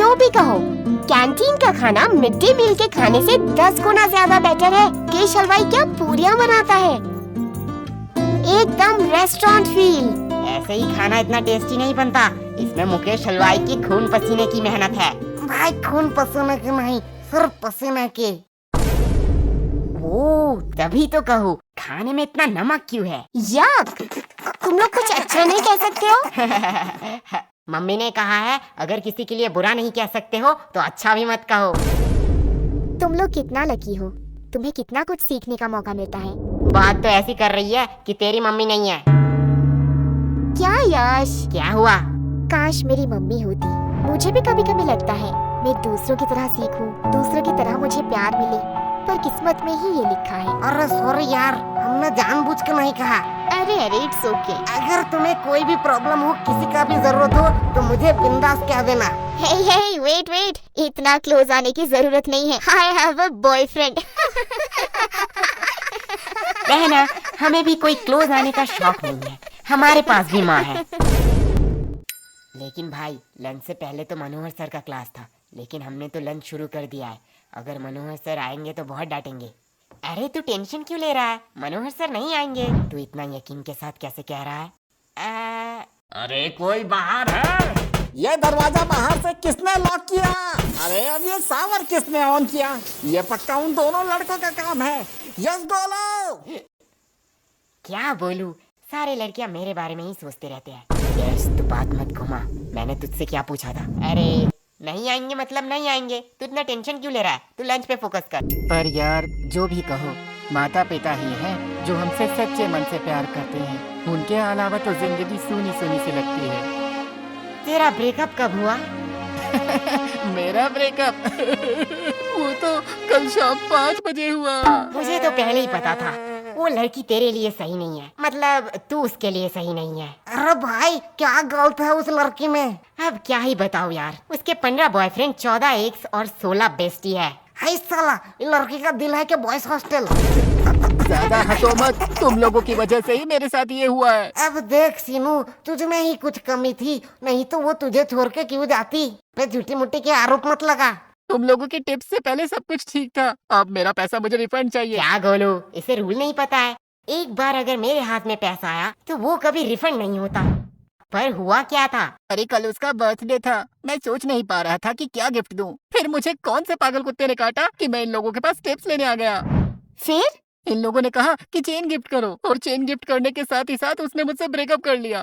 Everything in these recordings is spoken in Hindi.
जो भी कहो, कैंटीन का खाना मिड डे मील के खाने से 10 गुना ज्यादा बेटर है। केश हलवाई क्या पूरियां बनाता है, एकदम रेस्टोरेंट फील। ऐसे ही खाना इतना टेस्टी नहीं बनता, इसमें मुकेश हलवाई की खून पसीने की मेहनत है। भाई खून पसीने की नहीं, सिर्फ पसीने की। ओह, तभी तो कहूँ खाने में इतना नमक क्यों है। याक, तुम लोग कुछ अच्छा नहीं कह सकते हो? मम्मी ने कहा है अगर किसी के लिए बुरा नहीं कह सकते हो तो अच्छा भी मत कहो। तुम लोग कितना लकी हो, तुम्हें कितना कुछ सीखने का मौका मिलता है। बात तो ऐसी कर रही है कि तेरी मम्मी नहीं है। क्या यश, क्या हुआ? काश मेरी मम्मी होती। मुझे भी कभी कभी लगता है मैं दूसरों की तरह सीखूं, दूसरों की तरह मुझे प्यार मिले, पर किस्मत में ही ये लिखा है। अरे सॉरी यार, हमने जानबूझ के नहीं कहा। अरे इट्स ओके। अगर तुम्हें कोई भी प्रॉब्लम हो, किसी का भी जरूरत हो तो मुझे बिंदास कह देना। हे वेट, इतना क्लोज आने की जरूरत नहीं है। I have a boyfriend. बहना, हमें भी कोई क्लोज आने का शौक नहीं है, हमारे पास भी माँ है। लेकिन भाई, लंच से पहले तो मनोहर सर का क्लास था, लेकिन हमने तो लंच शुरू कर दिया है। अगर मनोहर सर आएंगे तो बहुत डांटेंगे। अरे तू टेंशन क्यों ले रहा है, मनोहर सर नहीं आएंगे। तू इतना यकीन के साथ कैसे कह रहा है? अरे कोई बाहर है? ये दरवाजा बाहर से किसने लॉक किया? अरे अब ये सावर किसने ऑन किया? ये पक्का उन दोनों लड़कों का काम है। यस बोलो। क्या बोलूं, सारे लड़कियां मेरे बारे में ही सोचते रहते हैं। यस, तू बात मत घुमा, मैंने तुझसे क्या पूछा था? अरे नहीं आएंगे मतलब नहीं आएंगे, तू इतना टेंशन क्यों ले रहा है? तू लंच पे फोकस कर। पर यार, जो भी कहो, माता पिता ही हैं जो हमसे सच्चे मन से प्यार करते हैं। उनके अलावा तो जिंदगी सूनी सूनी सी लगती है। तेरा ब्रेकअप कब हुआ? मेरा ब्रेकअप वो तो कल शाम 5 बजे हुआ। मुझे तो पहले ही पता था वो लड़की तेरे लिए सही नहीं है, मतलब तू उसके लिए सही नहीं है। अरे भाई, क्या गलत है उस लड़की में? अब क्या ही बताऊं यार, उसके 15 बॉयफ्रेंड, 14 एक्स और 16 बेस्टी है। हाय साला, ये लड़की का दिल है कि बॉयज हॉस्टल। ज्यादा हंसो मत, तुम लोगों की वजह से ही मेरे साथ ये हुआ है। अब देख सीनू, तुझ में ही कुछ कमी थी, नहीं तो वो तुझे छोड़ के क्यों जाती। पे झूठी मुट्ठी के आरोप मत लगा। तुम लोगों की टिप्स से पहले सब कुछ ठीक था, अब मेरा पैसा मुझे रिफंड चाहिए। क्या गोलू, इसे रूल नहीं पता है? एक बार अगर मेरे हाथ में पैसा आया तो वो कभी रिफंड नहीं होता। पर हुआ क्या था? अरे कल उसका बर्थडे था, मैं सोच नहीं पा रहा था कि क्या गिफ्ट दूं। फिर मुझे कौन से पागल कुत्ते ने काटा कि मैं इन लोगों के पास टिप्स लेने आ गया। फिर इन लोगों ने कहा कि चेन गिफ्ट करो, और चेन गिफ्ट करने के साथ ही साथ उसने मुझसे ब्रेकअप कर लिया।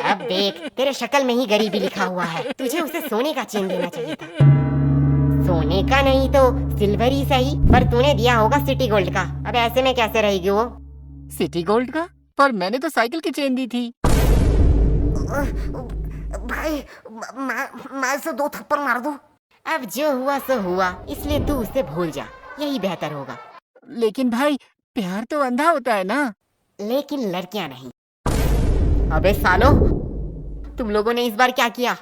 अब देख, तेरे शक्ल में ही गरीबी लिखा हुआ है। तुझे उसे सोने का चेन देना चाहिए था। सोने का नहीं तो सिल्वर ही सही, पर तूने दिया होगा सिटी गोल्ड का। अब ऐसे में कैसे रहेगी वो? सिटी गोल्ड का? पर मैंने तो साइकिल की चेन दी थी। भाई, मैं इसे 2 थप्पड़ मार दूं? अब जो हुआ सो हुआ, इसलिए तू उसे भूल जा, यही बेहतर होगा। लेकिन भाई, प्यार तो अंधा होता है ना। लेकिन लड़कियां नहीं। अबे सालो, तुम लोगों ने इस बार क्या किया?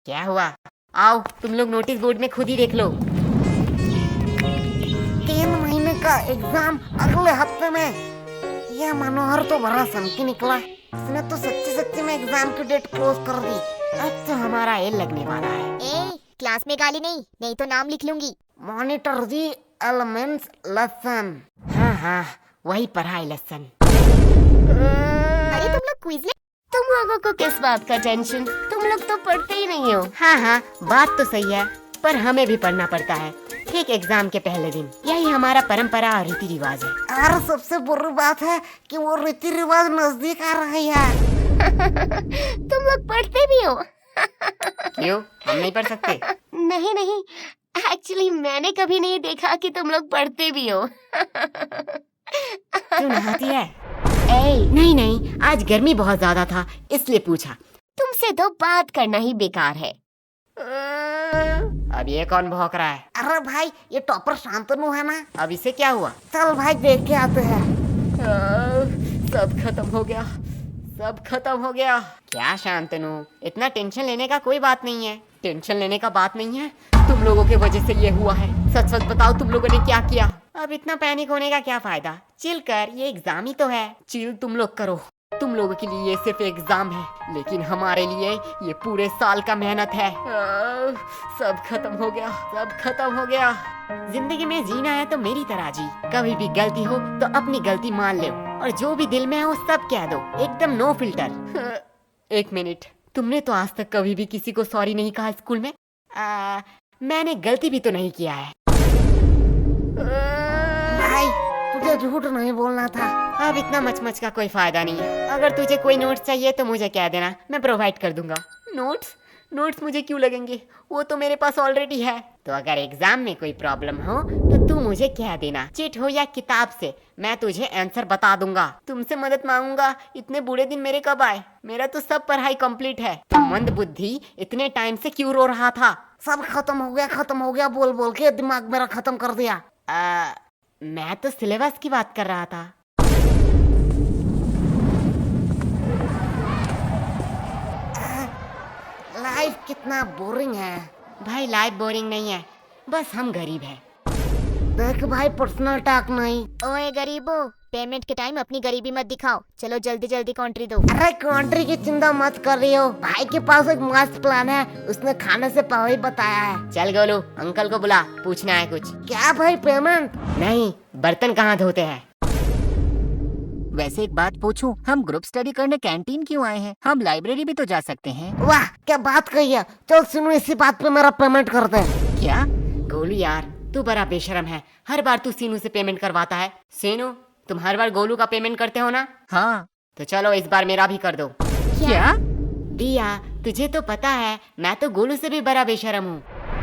क्या हुआ? आओ, तुम लोग नोटिस बोर्ड में खुद ही देख लो। 3 महीने का एग्जाम अगले हफ्ते में। यह मनोहर तो बड़ा सनकी निकला, इसने तो सच्ची में एग्जाम की डेट क्लोज कर दी। अब तो हमारा एल लगने वाला है। क्लास में गाली नहीं तो नाम लिख लूंगी। Monitor the elements lesson. हाँ, वही पढ़ाई लेसन। अरे तुम लोग क्विज ले। तुम लोगों को किस बात का टेंशन, तुम लोग तो पढ़ते ही नहीं हो। हाँ, बात तो सही है, पर हमें भी पढ़ना पड़ता है, ठीक एग्जाम के पहले दिन। यही हमारा परंपरा और रीति रिवाज है। और सबसे बुरी बात है कि वो रीति रिवाज नजदीक आ रही है। तुम लोग पढ़ते भी हो? क्यों, हम नहीं पढ़ सकते? नहीं, एक्चुअली मैंने कभी नहीं देखा कि तुम लोग पढ़ते भी हो। तू नहाती है? नहीं, आज गर्मी बहुत ज्यादा था इसलिए पूछा। तुमसे तो बात करना ही बेकार है। अब ये कौन भौंक रहा है? अरे भाई, ये टॉपर शांतनु है ना? अब इसे क्या हुआ? चल भाई, देख के आते हैं। सब खत्म हो गया। क्या शांतनु, इतना टेंशन लेने का कोई बात नहीं है। टेंशन लेने का बात नहीं है, तुम लोगों की वजह से ये हुआ है। सच बताओ, तुम लोगों ने क्या किया? अब इतना पैनिक होने का क्या फायदा? चिल कर, ये एग्जाम ही तो है। चिल तुम लोग करो। तुम लोगों के लिए ये सिर्फ एग्जाम है, लेकिन हमारे लिए ये पूरे साल का मेहनत है। सब खत्म हो गया, सब खत्म हो गया। जिंदगी में जीना है तो मेरी तरह जी। कभी भी गलती हो तो अपनी गलती मान लो और जो भी दिल में है वो सब कह दो, एकदम नो फिल्टर। एक मिनट, तुमने तो आज तक कभी भी किसी को सॉरी नहीं कहा स्कूल में? मैंने गलती भी तो नहीं किया है। भाई तुझे झूठ नहीं बोलना था। अब इतना मच का कोई फायदा नहीं है। अगर तुझे कोई नोट्स चाहिए तो मुझे कह देना, मैं प्रोवाइड कर दूंगा। नोट्स मुझे क्यों लगेंगे, वो तो मेरे पास ऑलरेडी है। तो अगर एग्जाम में कोई प्रॉब्लम हो तो तू मुझे कह देना, चिट हो या किताब से, मैं तुझे आंसर बता दूंगा। तुमसे मदद मांगूंगा, इतने बुरे दिन मेरे कब आए? मेरा तो सब पढ़ाई कंप्लीट है। तो मंद बुद्धि इतने टाइम से क्यों रो रहा था? सब खत्म हो गया बोल बोल के दिमाग मेरा खत्म कर दिया। मैं तो सिलेबस की बात कर रहा था। लाइफ कितना बोरिंग है। भाई लाइफ बोरिंग नहीं है, बस हम गरीब हैं। देख भाई पर्सनल टॉक नहीं। ओए गरीबो, पेमेंट के टाइम अपनी गरीबी मत दिखाओ। चलो जल्दी जल्दी कंट्री दो। अरे कंट्री की चिंता मत कर रही हो, भाई के पास एक मस्त प्लान है, उसने खाने से पहले ही बताया है। चल गोलू, अंकल को बुला, पूछना है कुछ। क्या भाई पेमेंट? नहीं, बर्तन कहाँ धोते हैं? वैसे एक बात पूछूं, हम ग्रुप स्टडी करने कैंटीन क्यों आए हैं? हम लाइब्रेरी भी तो जा सकते हैं। वाह क्या बात कही है। चल सुनो, इसी बात पे मेरा पेमेंट कर दे। क्या? गोलू यार, तू बड़ा बेशरम है। हर बार तू सीनू से पेमेंट करवाता है। सीनू, तुम हर बार गोलू का पेमेंट करते हो ना? हाँ। तो चलो इस बार मेरा भी कर दो। क्या? दिया, तुझे तो पता है मैं तो गोलू से भी बड़ा बेशरम हूँ।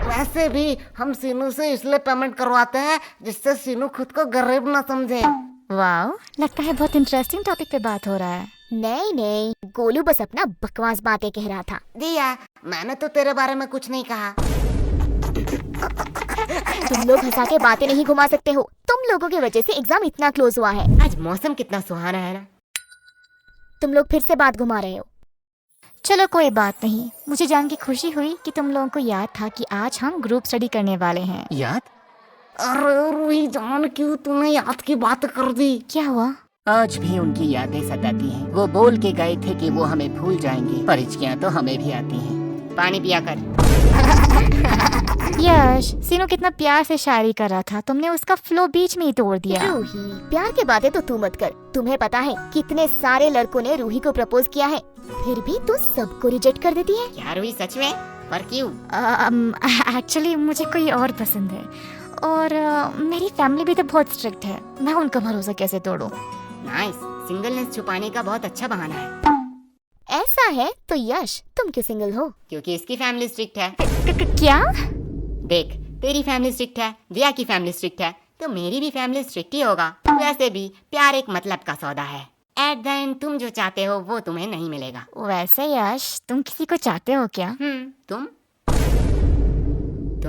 वैसे भी हम सीनू से इसलिए पेमेंट करवाते हैं जिससे सीनू खुद को गरीब ना समझे। वाओ, लगता है बहुत इंटरेस्टिंग टॉपिक पे बात हो रहा है। नहीं, गोलू बस अपना बकवास बातें कह रहा था। दिया, मैंने तो तेरे बारे में कुछ नहीं कहा। तुम लोग हंसा के बातें नहीं घुमा सकते हो। तुम लोगों की वजह से एग्जाम इतना क्लोज हुआ है। आज मौसम कितना सुहाना है ना। तुम लोग फिर से बात घुमा रहे हो। चलो कोई बात नहीं, मुझे जान के खुशी हुई कि तुम लोगों को याद था कि आज हम ग्रुप स्टडी करने वाले हैं। याद? अरे रूही जान, क्यों तूने याद की बात कर दी? क्या हुआ? आज भी उनकी यादें सताती हैं। वो बोल के गए थे कि वो हमें भूल जाएंगे, पर हिचकियां तो हमें भी आती हैं। पानी पिया कर। यश, सीनू कितना प्यार से शायरी कर रहा था, तुमने उसका फ्लो बीच में ही तोड़ दिया। रूही, प्यार की बातें तो तू मत कर। तुम्हें पता है कितने सारे लड़कों ने रूही को प्रपोज किया है, फिर भी तू सबको रिजेक्ट कर देती है। क्या रूही, सच में? पर क्यों? एक्चुअली मुझे कोई और पसंद है और मेरी फैमिली भी तो बहुत स्ट्रिक्ट है। मैं उनका भरोसा कैसे तोड़ूं? नाइस, सिंगलनेस छुपाने का बहुत अच्छा बहाना है। ऐसा है तो यश, तुम क्यों सिंगल हो? क्योंकि इसकी फैमिली स्ट्रिक्ट है। क्या? देख, तेरी फैमिली स्ट्रिक्ट है, दिया की फैमिली स्ट्रिक्ट है, तो मेरी भी फैमिली स्ट्रिक्ट ही होगा। वैसे भी प्यार एक मतलब का सौदा है। एट द एंड तुम जो चाहते हो वो तुम्हें नहीं मिलेगा। वैसे यश, तुम किसी को चाहते हो क्या? तुम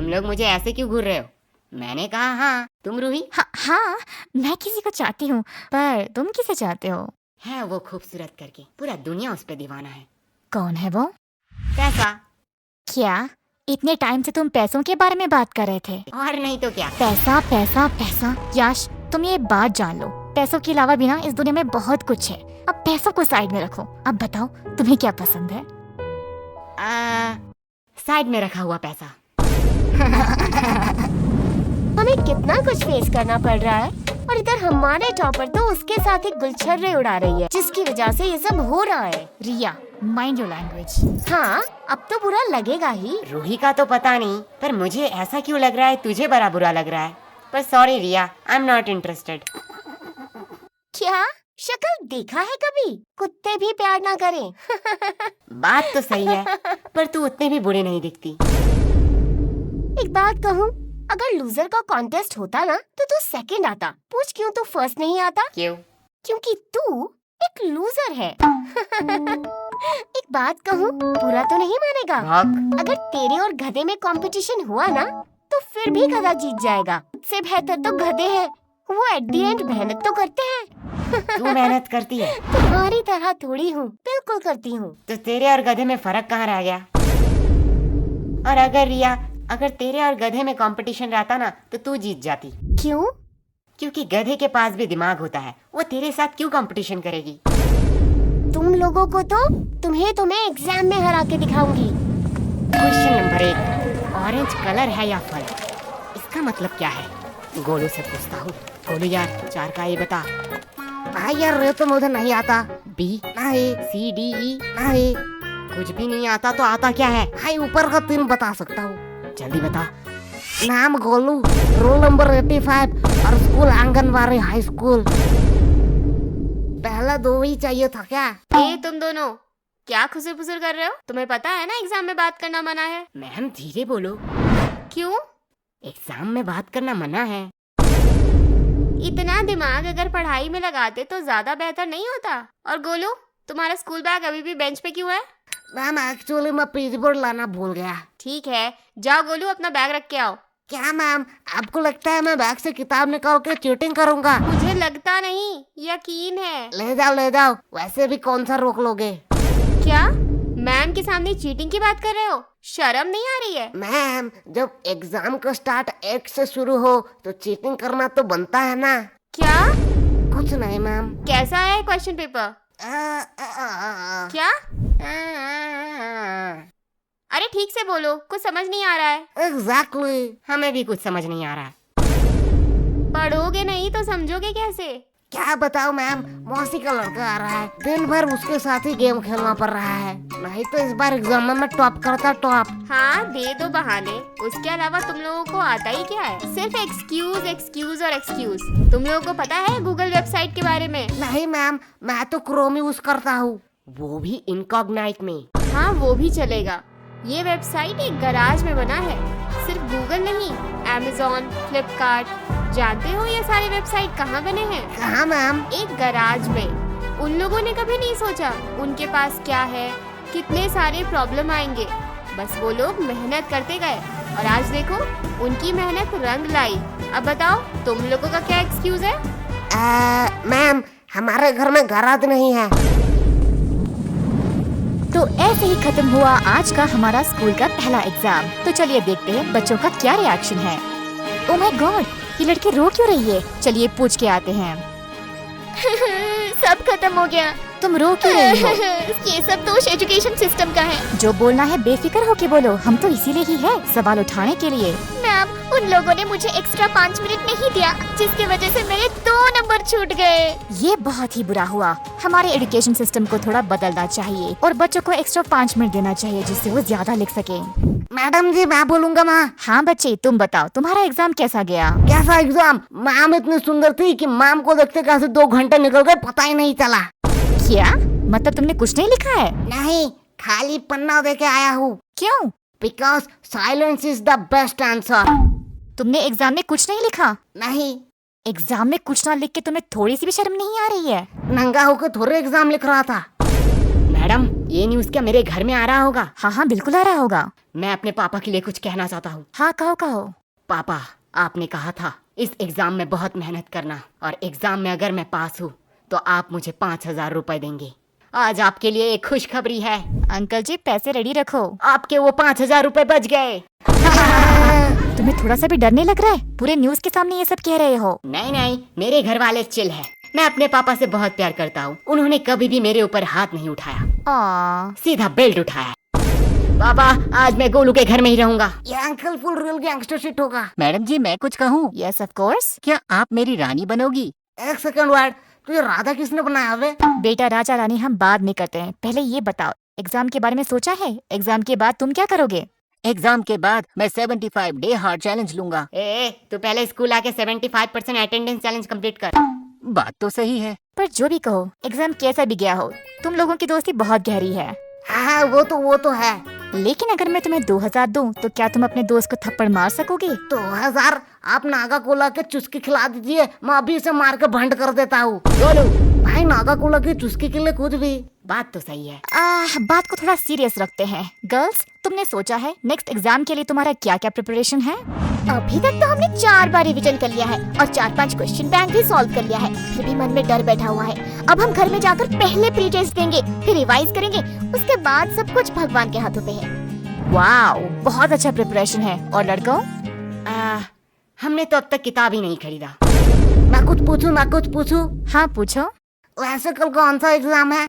लोग मुझे ऐसे क्यों घूर रहे हो? मैंने कहा हाँ। तुम रूही? हाँ, मैं किसी को चाहती हूँ, पर तुम किसे चाहते हो? है वो खूबसूरत करके, पूरा दुनिया उस पे दीवाना है। कौन है वो? पैसा। क्या? इतने टाइम से तुम पैसों के बारे में बात कर रहे थे। और नहीं तो क्या। पैसा पैसा पैसा। यश, तुम ये बात जान लो, पैसों के अलावा भी ना इस दुनिया में बहुत कुछ है। अब पैसों को साइड में रखो। अब बताओ तुम्हें क्या पसंद है? साइड में रखा हुआ पैसा। हमें कितना कुछ फेस करना पड़ रहा है और इधर हमारे टॉपर तो उसके साथ एक गुलछर्रे उड़ा रही है, जिसकी वजह से ये सब हो रहा है। रिया, माइंड योर लैंग्वेज। हाँ, अब तो बुरा लगेगा ही। रूही का तो पता नहीं, पर मुझे ऐसा क्यों लग रहा है तुझे बड़ा बुरा लग रहा है। पर sorry Riya, I am not interested. क्या शक्ल देखा है कभी? कुत्ते भी प्यार ना करें। बात तो सही है, पर तू उतने भी बुरे नहीं दिखती। एक बात कहूँ, अगर लूजर का कॉन्टेस्ट होता ना तो तू सेकंड आता। पूछ क्यों तू फर्स्ट नहीं आता? क्यों? क्योंकि तू एक लूजर है। एक बात कहूँ, बुरा तो नहीं मानेगा? भौंक। अगर तेरे और गधे में कंपटीशन हुआ ना तो फिर भी गधा जीत जाएगा। उससे बेहतर तो गधे हैं, वो एट द एंड मेहनत तो करते हैं। तू मेहनत करती है? तुम्हारी तरह थोड़ी हूँ, बिल्कुल करती हूँ। तो तेरे और गधे में फर्क कहाँ रह गया? और अगर रिया, अगर तेरे और गधे में कंपटीशन रहता ना तो तू जीत जाती। क्यों? क्योंकि गधे के पास भी दिमाग होता है, वो तेरे साथ क्यों कंपटीशन करेगी? तुम लोगों को तो तुम्हें एग्जाम में हरा के दिखाऊंगी। क्वेश्चन नंबर 1, ऑरेंज कलर है या फल? इसका मतलब क्या है? गोलू से पूछता हूँ। गोलू यार 4 का ये बता। भाई यार ये तो मुझे नहीं आता। बी, नहीं सी, डी, ई? नहीं कुछ भी नहीं आता तो आता क्या है? भाई, ऊपर का 3 बता सकता हूँ। जल्दी बता। नाम गोलू, रोल नंबर 85 और स्कूल आंगनबाड़ी हाई स्कूल। पहला 2 ही चाहिए था क्या? ए तुम दोनों क्या खुसर फुसर कर रहे हो? तुम्हें पता है ना एग्जाम में बात करना मना है। मैम धीरे बोलो। क्यों? एग्जाम में बात करना मना है। इतना दिमाग अगर पढ़ाई में लगाते तो ज्यादा बेहतर नहीं होता। और गोलू, तुम्हारा स्कूल बैग अभी भी बेंच पे क्यों है? मैम एक्चुअली मैं पेज बोर्ड लाना भूल गया। ठीक है, जाओ गोलू अपना बैग रख के आओ। क्या मैम, आपको लगता है मैं बैग से किताब निकाल के चीटिंग करूंगा? मुझे लगता नहीं, यकीन है। ले जाओ, वैसे भी कौन सा रोक लोगे? क्या मैम के सामने चीटिंग की बात कर रहे हो? शर्म नहीं आ रही है? मैम, जब एग्जाम का स्टार्ट 1 से शुरू हो तो चीटिंग करना तो बनता है ना। क्या? कुछ नहीं मैम। कैसा है क्वेश्चन पेपर? क्या? अरे ठीक से बोलो, कुछ समझ नहीं आ रहा है। एग्जैक्टली। हमें भी कुछ समझ नहीं आ रहा। पढ़ोगे नहीं तो समझोगे कैसे? क्या बताओ मैम, मौसी का लड़का आ रहा है, दिन भर उसके साथ ही गेम खेलना पड़ रहा है। नहीं तो इस बार एग्जाम में मैं टॉप करता टॉप। हाँ दे दो बहाने, उसके अलावा तुम लोगों को आता ही क्या है? सिर्फ एक्सक्यूज एक्सक्यूज और एक्सक्यूज। तुम लोगों को पता है गूगल वेबसाइट के बारे में? नहीं मैम, मैं तो क्रोम यूज करता हूँ। वो भी इनकॉग्नाइट में। हाँ वो भी चलेगा। ये वेबसाइट एक गराज में बना है। सिर्फ गूगल नहीं, Amazon, फ्लिपकार्ट, जानते हो ये सारे वेबसाइट कहाँ बने हैं? कहाँ मैम? एक गराज में। उन लोगों ने कभी नहीं सोचा उनके पास क्या है, कितने सारे प्रॉब्लम आएंगे। बस वो लोग मेहनत करते गए और आज देखो उनकी मेहनत रंग लाई। अब बताओ तुम लोगों का क्या एक्सक्यूज है? मैम, हमारे घर में गराज नहीं है। तो ऐसे ही खत्म हुआ आज का हमारा स्कूल का पहला एग्जाम। तो चलिए देखते हैं बच्चों का क्या रिएक्शन है। ओह माय गॉड, ये लड़की रो क्यों रही है? चलिए पूछ के आते हैं। सब खत्म हो गया। तुम रो क्यों रही हो? ये सब दोष एजुकेशन सिस्टम का है। जो बोलना है बेफिक्र होके बोलो, हम तो इसीलिए ही है सवाल उठाने के लिए। मैम, उन लोगों ने मुझे एक्स्ट्रा 5 मिनट नहीं दिया, जिसकी वजह से मेरे 2 नंबर छूट गए। ये बहुत ही बुरा हुआ। हमारे एजुकेशन सिस्टम को थोड़ा बदलना चाहिए और बच्चों को एक्स्ट्रा 5 मिनट देना चाहिए जिससे वो ज्यादा लिख सके। मैडम जी मैं बोलूंगा माँ। हाँ बच्चे, तुम बताओ तुम्हारा एग्जाम कैसा गया? कैसा एग्जाम? मैम इतनी सुंदर थी कि मैम को देखते कैसे 2 घंटे निकल गए पता ही नहीं चला। क्या मतलब तुमने कुछ नहीं लिखा है? नहीं, खाली पन्ना दे के आया हूँ। क्यों? Because silence is the best answer. तुमने एग्जाम में कुछ नहीं लिखा? नहीं। एग्जाम में कुछ ना लिख के तुम्हें थोड़ी सी भी शर्म नहीं आ रही है? नंगा होकर थोड़े एग्जाम लिख रहा था। मैडम, ये न्यूज़ क्या मेरे घर में आ रहा होगा? हाँ हाँ बिल्कुल आ रहा होगा। मैं अपने पापा के लिए कुछ कहना चाहता हूँ। हाँ कहो कहो। पापा, आपने कहा था इस एग्जाम में बहुत मेहनत करना और एग्जाम में अगर मैं पास हूँ तो आप मुझे 5,000 रुपए देंगे। आज आपके लिए एक खुशखबरी है। अंकल जी पैसे रेडी रखो। आपके वो 5,000 रुपए बच गए। तुम्हें थोड़ा सा भी डर नहीं लग रहा है? पूरे न्यूज़ के सामने ये सब कह रहे हो। नहीं, मेरे घर वाले चिल है। मैं अपने पापा से बहुत प्यार करता हूँ। उन्होंने कभी भी मेरे ऊपर हाथ नहीं उठाया, सीधा बेल्ट उठाया। पापा, आज मैं गोलू के घर में ही रहूंगा। ये uncle full real gangster shit होगा। मैडम जी मैं कुछ कहूँ? Yes of course. क्या आप मेरी रानी बनोगी? 1 सेकंड वर्ड, तुझे राधा किसने बनाया वे? बेटा राजा रानी हम बाद में करते हैं, पहले ये बताओ एग्जाम के बारे में सोचा है? एग्जाम के बाद तुम क्या करोगे? एग्जाम के बाद मैं 75 डे हार्ड चैलेंज लूंगा। तू पहले स्कूल आके 75% अटेंडेंस चैलेंज कंप्लीट कर। बात तो सही है। पर जो भी कहो, एग्जाम कैसा भी गया हो, तुम लोगों की दोस्ती बहुत गहरी है। हाँ वो तो है। लेकिन अगर मैं तुम्हें 2,000 दूं तो क्या तुम अपने दोस्त को थप्पड़ मार सकोगे? 2000? आप नागा कोला के चुस्की खिला दीजिए, मैं अभी इसे मार के भंड कर देता हूँ। गोलू, भाई नागा कोला की चुस्की के लिए कुछ भी। बात तो सही है। बात को थोड़ा सीरियस रखते हैं। गर्ल्स, तुमने सोचा है नेक्स्ट एग्जाम के लिए तुम्हारा क्या क्या प्रिपरेशन है? अभी तक तो हमने 4 बार रिवीजन कर लिया है और 4-5 क्वेश्चन बैंक भी सॉल्व कर लिया है, फिर भी मन में डर बैठा हुआ है। अब हम घर में जाकर पहले प्री टेस्ट देंगे, फिर रिवाइज करेंगे, उसके बाद सब कुछ भगवान के हाथों पे है। वाओ, बहुत अच्छा प्रिपरेशन है। और लड़कों? हमने तो अब तक किताब ही नहीं खरीदा। मैं कुछ पूछूं? हाँ पूछो। वैसे कल कौन सा एग्जाम है?